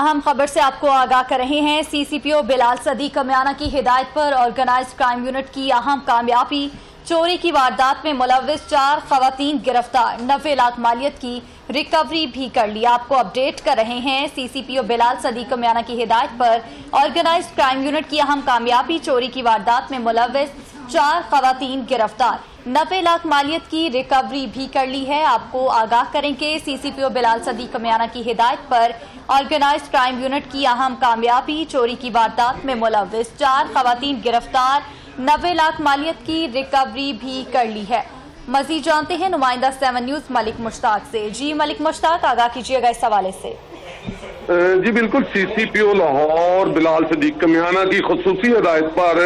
अहम खबर से आपको आगाह कर रहे हैं। सीसीपीओ बिलाल सदीक कमियाना की हिदायत पर ऑर्गेनाइज्ड क्राइम यूनिट की अहम कामयाबी। चोरी की वारदात में मुलव्विस 4 खवातीन गिरफ्तार, 90 लाख मालियत की रिकवरी भी कर ली। आपको अपडेट कर रहे हैं। सीसीपीओ बिलाल सदीक कमियाना की हिदायत पर ऑर्गेनाइज्ड क्राइम यूनिट की अहम कामयाबी। चोरी की वारदात में मुलव्विस 4 खवातीन गिरफ्तार, 90 लाख मालियत की रिकवरी भी कर ली है। आपको आगाह करेंगे। सीसीपीओ बिलाल सदीक कमियाना की हिदायत पर ऑर्गेनाइज्ड क्राइम यूनिट की अहम कामयाबी। चोरी की वारदात में मुलव्विस 4 खवातीन गिरफ्तार, 90 लाख मालियत की रिकवरी भी कर ली है। मजीद जानते हैं नुमाइंदा 7 न्यूज मलिक मुश्ताक से। जी मलिक मुश्ताक, आगाह कीजिएगा इस हवाले से। जी बिल्कुल, सीसीपीओ लाहौर बिलाल सदीक कमियाना की खुसूसी हिदायत पर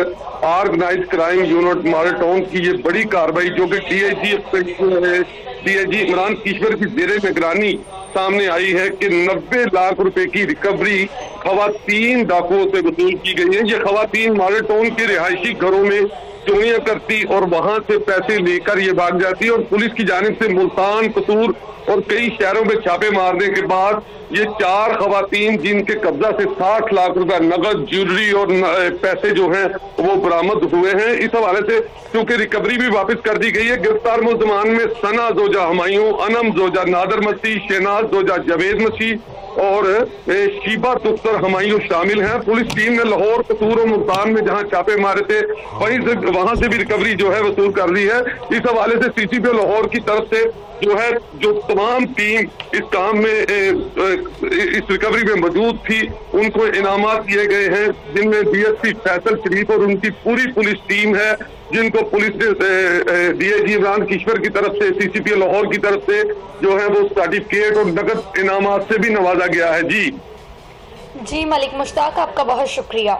ऑर्गेनाइज्ड क्राइम यूनिट मालेटाउन की ये बड़ी कार्रवाई जो कि डीआईजी इमरान कीश्वर की जेर निगरानी सामने आई है कि 90 लाख रुपए की रिकवरी खवातीन डाकुओं से वसूल की गई है। ये खवातीन मालेटाउन के रिहायशी घरों में चोरियां करती और वहां से पैसे लेकर ये भाग जाती और पुलिस की जानिब से मुल्तान, कसूर और कई शहरों में छापे मारने के बाद ये 4 खवातीन जिनके कब्जा से 60 लाख रुपए नगद, ज्वेलरी और पैसे जो हैं वो बरामद हुए हैं। इस हवाले से क्योंकि रिकवरी भी वापस कर दी गई है। गिरफ्तार मुल्जमान में सना जोजा हमायूं, अनम जोजा नादर मसीह, शहनाज जोजा जावेद मसीह और शीबा तुख्तर हमायूं शामिल हैं। पुलिस टीम ने लाहौर, कसूर और मुल्तान में जहां छापे मारे थे वहां से भी रिकवरी जो है वसूल कर ली है। इस हवाले से सीसीपीओ लाहौर की तरफ से जो तमाम टीम इस काम में इस रिकवरी में मौजूद थी उनको इनामात दिए गए हैं, जिनमें डीएसपी फैसल शरीफ और उनकी पूरी पुलिस टीम है, जिनको पुलिस ने डीआईजी इमरान कीश्वर की तरफ से, सीसीपीओ लाहौर की तरफ से जो है वो सर्टिफिकेट और नकद इनामात से भी नवाजा गया है। जी मलिक मुश्ताक, आपका बहुत शुक्रिया।